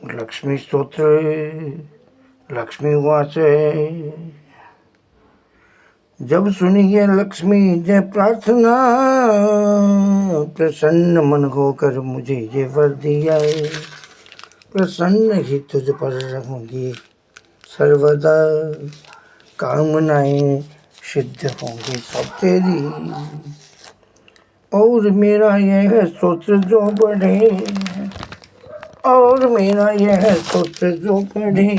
लक्ष्मी स्तोत्र लक्ष्मी उवाच जब सुनिए लक्ष्मी जय प्रार्थना प्रसन्न मन होकर मुझे ये वर दिया प्रसन्न ही तुझ पर रहूंगी सर्वदा कामनाएं सिद्ध होंगी सब तेरी और मेरा यह स्तोत्र जो बढ़े और मेरा यह स्तोत्र जो पढ़े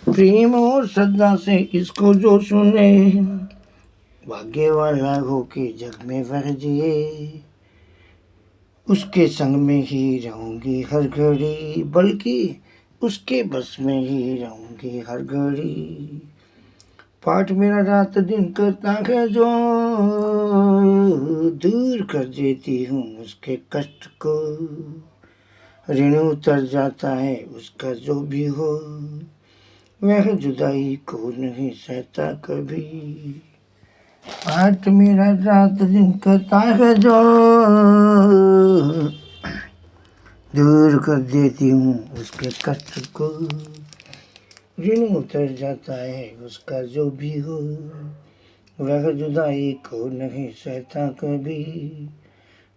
प्रेम और श्रद्धा से इसको जो सुने भाग्य वाला हो के जग में वह जिए उसके संग में ही रहूंगी हर घड़ी बल्कि उसके बस में ही रहूंगी हर घड़ी पाठ मेरा रात दिन करता है जो दूर कर देती हूँ उसके कष्ट को ऋण उतर जाता है उसका जो भी हो वह जुदाई को नहीं सहता कभी पाठ मेरा रात दिन करता है जो दूर कर देती हूँ उसके कष्ट को ऋण उतर जाता है उसका जो भी हो वह जुदाई को नहीं सहता कभी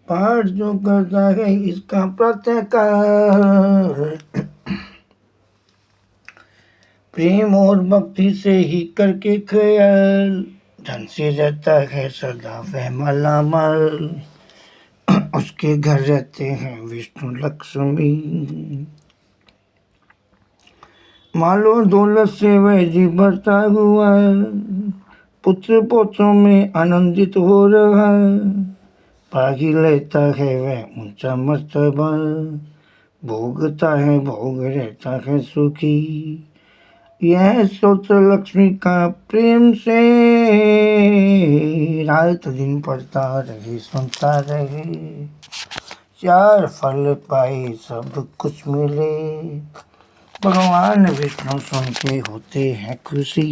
पाठ जो करता है इसका प्रातःकाल प्रेम और भक्ति से ही करके ख्याल धन से रहता है सदा वह मालामाल उसके घर रहते हैं विष्णु लक्ष्मी मालो दौलत से वह जी भरता हुआ पुत्र पोत्रों में आनंदित हो रहा पागी लेता है वह ऊंचा मर्तबा भोगता है भोग रहता है सुखी यह स्तोत्र लक्ष्मी का प्रेम से रात दिन पढ़ता रहे सुनता रहे चार फल पाए सब कुछ मिले भगवान विष्णु सुन के होते हैं खुशी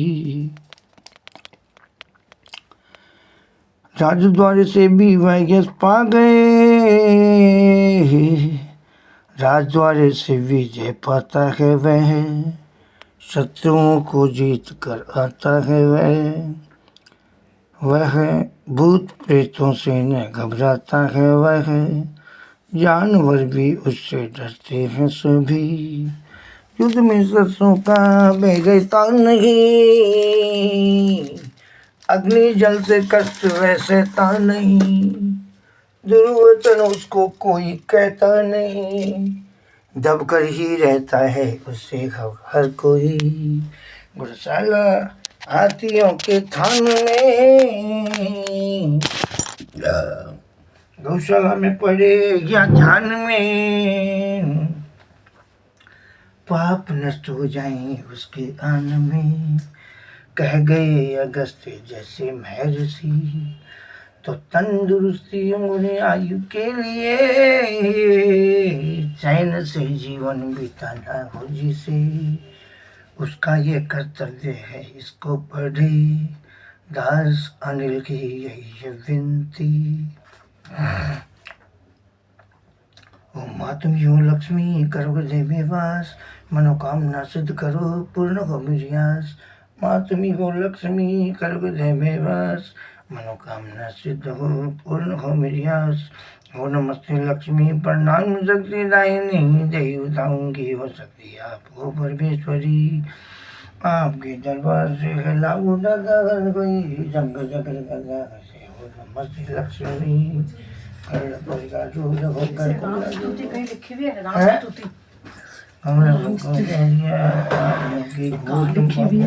राजद्वार से भी वह यश पा गए राजद्वार से विजय पाता है वह शत्रुओं को जीत कर आता है वह भूत प्रेतों से न घबराता है वह जानवर भी उससे डरते हैं सभी युद्ध में शस्त्रों का बेगता नहीं अग्नि जल से कष्ट वैसे ता नहीं दुर्वचन उसको कोई कहता नहीं दब कर ही रहता है उससे हर कोई गुरशाला हाथियों के थान में गौशाला में पड़े या ध्यान में पाप नष्ट हो जाए उसके आन में कह गए अगस्त जैसे महर्षि तो तंदुरुस्ती उन्हें आयु के लिए चैन से जीवन बिताना हो जिसे उसका ये कर्तव्य है इसको पढ़े दास अनिल की यही विनती ओ माँ तुम यो लक्ष्मी करो देवी वास मनोकामना सिद्ध करो पूर्ण हो मेरी आस माँ तुम हो लक्ष्मी करो देवी वास मनोकामना सिद्ध हो पूर्ण हो मेरी आस हो नमस्ते लक्ष्मी प्रणाम शक्ति दायिनी देवताऊंगी हो सकती आप हो परमेश्वरी आपके दरबार से है लागू डगर कोई जंग जगर गंगा से हो नमस्ते लक्ष्मी कर्ण परिका जो होकर कहीं लिखी हुई है राम स्तुति हमने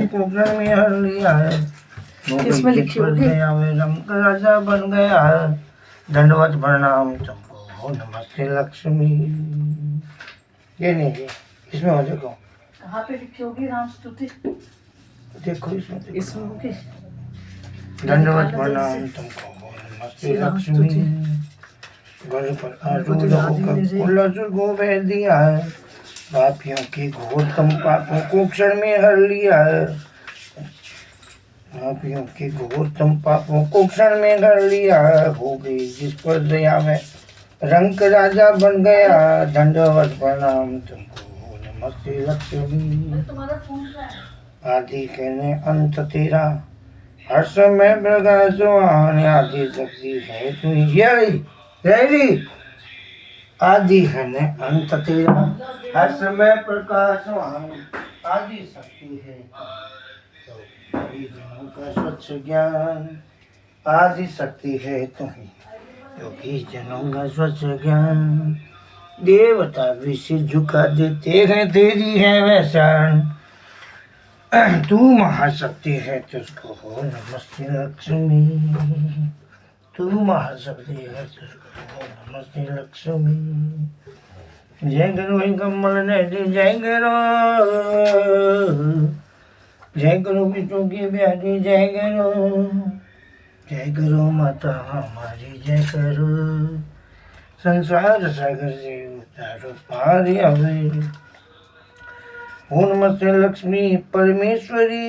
प्रोग्राम में हर लिया है किसमें लिखी होगी राजा बन गया दंडवत प्रणाम तुमको हो नमस्ते लक्ष्मी ये नहीं है इसमें हो देखो कहाँ पे लिखी होगी राम स्तुति देखो इसमें होगी दंडवत प्रणाम तुमको हो नमस्ते लक्ष्मी घर पर आरूढ़ होकर कुलसुर गोवे दिया है पापियों के घोरतम पापों को क्षण में हर लिया है पापियों के घोरतम पापों को क्षण में हर लिया हो गई जिस पर दया में रंग राजा बन गया, दंडवत प्रणाम तुमको, नमस्ते लक्ष्मी। तुम्हारा फोन का है। आदि कहने अंत तेरा, हर समय प्रकाश सुहान, आदि शक्ति है तू। ये रही आदि है ने अंत तेरा, हर समय प्रकाश सुहान, आदि शक्ति है तो जनों का स्वच्छ ज्ञान, आदि शक्ति है तुम्हें योगी जनों का स्वच्छ ज्ञान। देवता भी सिर झुका देते हैं, तेरी है वैसान, तू महाशक्ति है तुझको हो नमस्ते लक्ष्मी, तू महाशक्ति है तुझको हो नमस्ते लक्ष्मी। जय गुरु कमल नैनी, जय गुरु, जय गुरु विष्णु की प्यारी, जय गुरु, जय गुरु माता हमारी, जय गुरु। संसार सागर से उतारो पार अभी, ओ नमस्ते लक्ष्मी परमेश्वरी,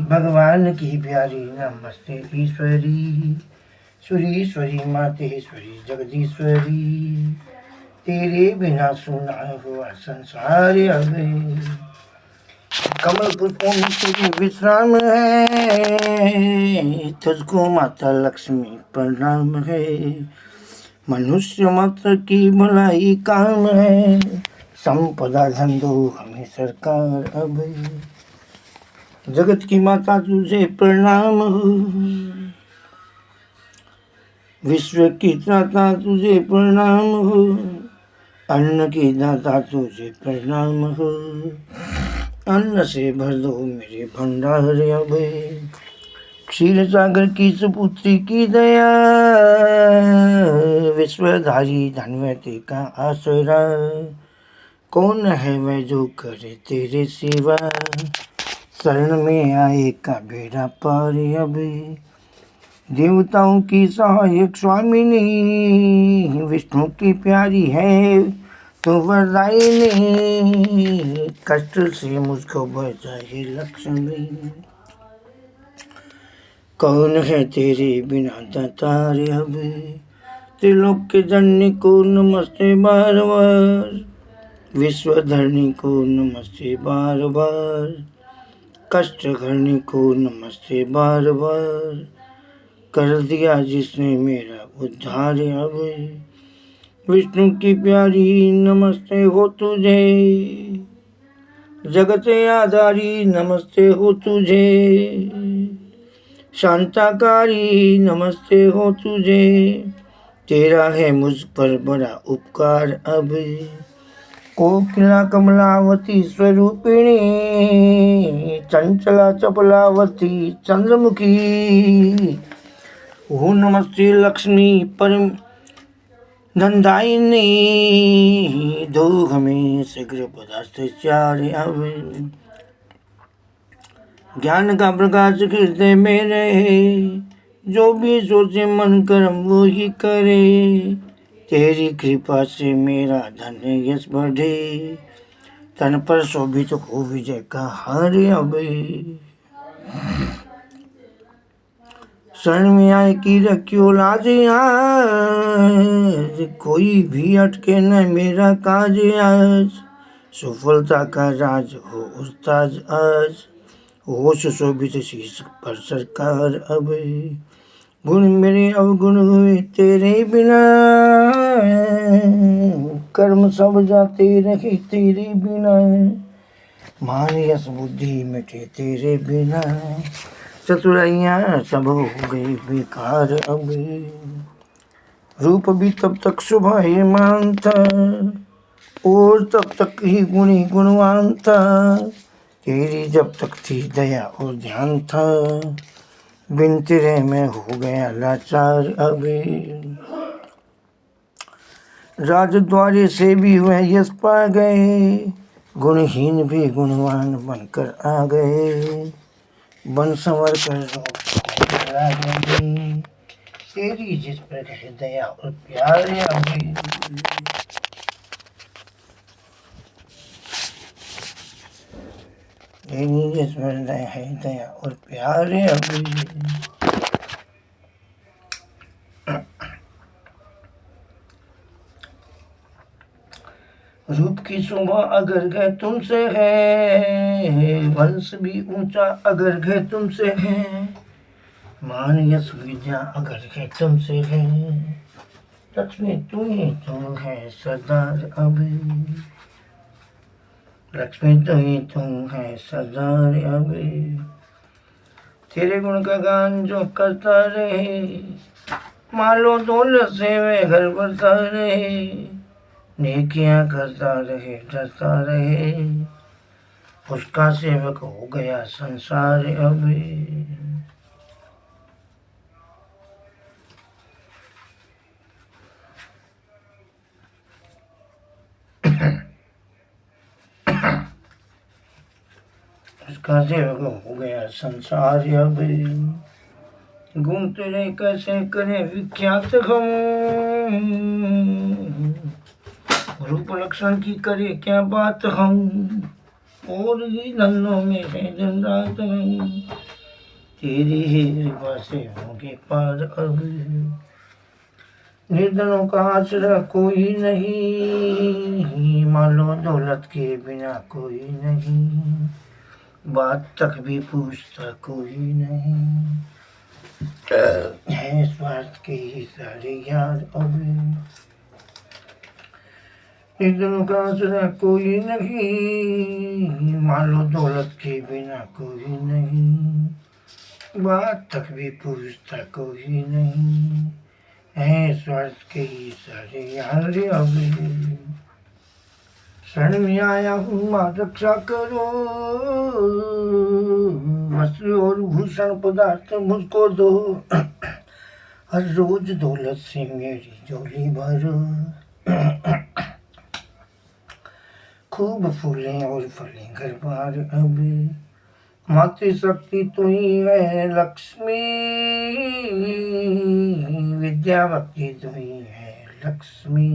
भगवान की प्यारी, नमस्ते ईश्वरी, सुरीश्वरी मातेश्वरी जगदीश्वरी, तेरे बिना सुना हुआ संसार अभी। कमल पुष्पों में तेरी विश्राम है, तुझको माता लक्ष्मी प्रणाम है, मनुष्य मात्र की भलाई काम है, संपदा धन दो हमें सरकार अब, जगत की माता तुझे प्रणाम हो, विश्व की त्राता तुझे प्रणाम हो, अन्न की दाता तुझे प्रणाम हो, अन्न से भर दो मेरे भंडार अब, क्षीर सागर की सुपुत्री की दया, विश्वधारी धनवती का आसरा, कौन है वह जो करे तेरे सिवा, शरण में आए का बेड़ा पार अब, देवताओं की सहायक स्वामिनी, विष्णु की प्यारी है तो वरदायिनी, कष्ट से मुझको बचाए लक्ष्मी, कौन है तेरे बिना दातार अब, त्रिलोक के जननी को नमस्ते बार बार, विश्वधरणी को नमस्ते बार बार, कष्ट हरणी को नमस्ते बार बार, कर दिया जिसने मेरा उद्धार अब, विष्णु की प्यारी नमस्ते हो तुझे, जगत आधारी नमस्ते हो तुझे, शांताकारी नमस्ते हो तुझे, तेरा है मुझ पर बड़ा उपकार अब, कोकिला कमलावती स्वरूपिणी, चंचला चपलावती चंद्रमुखी, ओ नमस्ते लक्ष्मी परम धनदायिनी, दो हमें शीघ्र पदार्थ चार अब, ज्ञान का प्रकाश हृदय में रहे, जो भी सोचे मन कर्म वो ही करे, तेरी कृपा से मेरा धन यश बढ़े, तन पर शोभित हो विजय का हार अब, शरण में आए की रखियो लाज आज, कोई भी अटके न मेरा काज आज, सफलता का राज हो उस्ताज आज, हो सुशोभित शीश पर सरकार अब, गुण मेरे अवगुण हुए तेरे बिना, कर्म सब जाते रहे तेरे बिना, मान यश बुद्धि मिटे तेरे बिना, चतुराइयाँ सब हो गई बेकार अब, रूप भी तब तक शोभायमान था, और तब तक ही गुणी गुणवान था, तेरी जब तक थी दया और ध्यान था, बिन तेरे मैं हो गया लाचार अब, राजद्वारे से भी हुए यश पा गए, गुणहीन भी गुणवान बनकर आ गए, बन संवर कर आ गए, तेरी जिस पर है दया और प्यार अभी, तेरी जिस पर है दया और प्यार अभी, रूप की शोभा अगर है तुमसे है, वंश भी ऊंचा अगर है तुमसे है, मान यश विद्या अगर है तुमसे है, लक्ष्मी तू ही तू है सरदार अब, लक्ष्मी तू ही तू है सरदार अब, तेरे गुण का गान जो करता रहे, मालो दौलत से वे घर भरता रहे, नेकियां करता रहे डरता रहे, उसका सेवक हो गया संसार अब। उसका सेवक हो गया संसार अब, गुण तेरे कैसे करे विख्यात हम, रूप लक्षण की करे क्या बात हम, और ही नन्नों में है दिन रात हम, तेरी ही कृपा से होंगे पार अब, निर्धनों का आश्रय कोई नहीं, मालो दौलत के बिना कोई नहीं, बात तक भी पूछता कोई नहीं, है स्वार्थ के ही सारे यार अब, निर्धनों का आश्रय कोई नहीं, मालो दौलत के बिना कोई नहीं, बात तक भी पूछता कोई नहीं, है स्वार्थ के ही सारे यार अब, शरण में आया हूँ माँ रक्षा करो, वस्त्र और भूषण पदार्थ मुझको दो, हर रोज दौलत से मेरी झोली भरो, खूब फूलें और फलें घर बार अब, मातृशक्ति तू ही है लक्ष्मी, विद्या भक्ति तू ही है लक्ष्मी,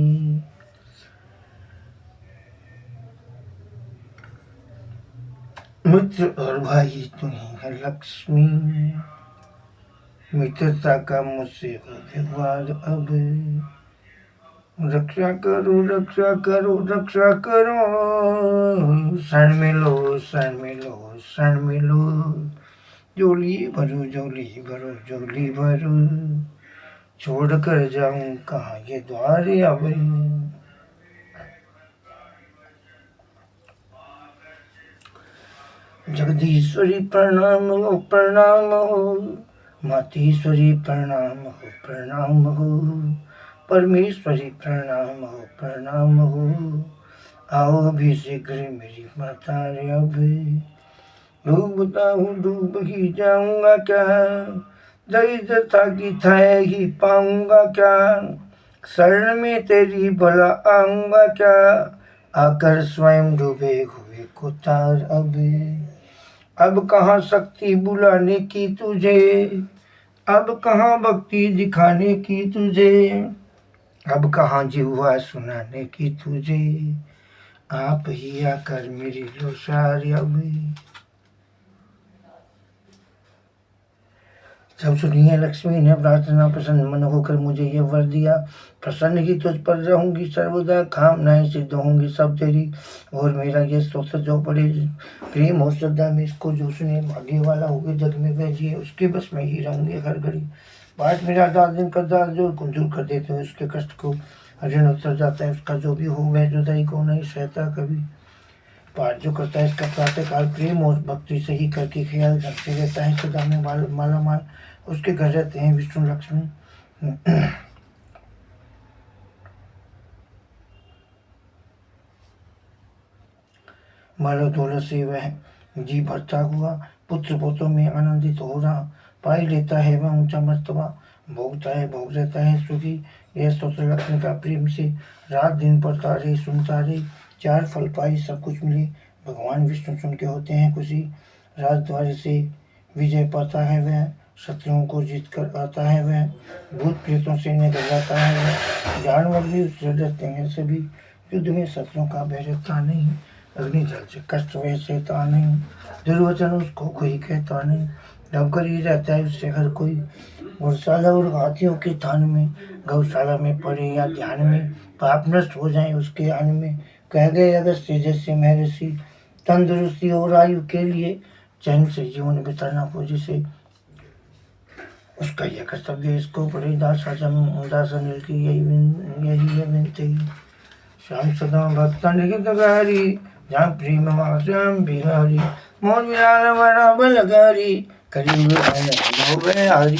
मित्र और भाई तू ही है लक्ष्मी, मित्रता का मुझसे हो व्यवहार अब, रक्षा करो रक्षा करो रक्षा करो, शरण में लो शरण में लो शरण में लो, झोली भरो झोली भरो झोली भरो, छोड़ कर जाऊं कहाँ ये द्वार अब, जगदीश्वरी प्रणाम हो, मातेश्वरी प्रणाम हो, परमेश्वरी प्रणाम हो, आओ अभी शीघ्र मेरी माता रे अब, डूबता हूँ डूब ही जाऊंगा क्या, दरिद्रता की छाया ही पाऊंगा क्या, शरण में तेरी भला आऊंगा क्या, आकर स्वयं डूबे हुए को तार अब कहाँ शक्ति बुलाने की तुझे, अब कहाँ भक्ति दिखाने की तुझे, अब कहाँ जिह्वा सुनाने की तुझे, आप ही आकर मेरी लो सारी अब, जब सुनिए लक्ष्मी ने प्रार्थना प्रसन्न मन होकर मुझे ये वर दिया, प्रसन्न ही तुझ पर रहूंगी सर्वदा, कामनाएं सिद्ध होंगी सब तेरी, और मेरा ये स्तोत्र जो पढ़े प्रेम और श्रद्धा में इसको जो सुने भाग्य वाला होगे, जग में वह जिए उसके बस में ही रहूंगे हर घड़ी, पाठ मेरा 10 दिन का दास जो कुंजूर कर देते हैं उसके कष्ट को ऋण उतर जाता है, उसका जो भी हो वह जुदाई को नहीं सहता कभी, पाठ जो करता है इसका प्रातः काल प्रेम और भक्ति से ही करके ख्याल रखते रहता है, सदा में माला माल उसके घर रहते हैं विष्णु लक्ष्मी। मालो दौलत से वह जी भरता हुआ, पुत्र पोतों में आनंदित हो रहा, पाई लेता है वह ऊंचा मर्तबा, भोग रहता है सुखी, यह स्तोत्र लक्ष्मी का प्रेम से रात दिन पढ़ता रहे सुनता रहे, 4 फल पाई सब कुछ मिले, भगवान विष्णु सुन के होते हैं खुशी, राजद्वार से विजय पाता है वह, शत्रुओं को जीत कर आता है वह, भूत प्रेतों से निकल जाता है वह, जानवर भी उससे डरते हैं सभी, युद्ध में शत्रुओं का भय रहता नहीं, अग्नि जल से कष्ट वह सहता नहीं, दुर्वचन उसको कोई कहता नहीं, डबकर ही रहता है उससे हर कोई, गौशाला और हाथियों के थान में, गौशाला में पड़े या ध्यान में, पाप नष्ट हो जाए उसके अन्न में, कह गए अगस्त्य जैसे महर्षि, तंदुरुस्ती और आयु के लिए चैन से जीवन बिताना हो जिसे, उसका यह कर्तव्य इसको पड़े दास अनिल की यही है विनती। श्याम सदा भक्त निहितकारी, जहाँ प्रेम श्याम बिहारी, मोर मिलाल बड़ा बलगारी, कलयुग में हरि।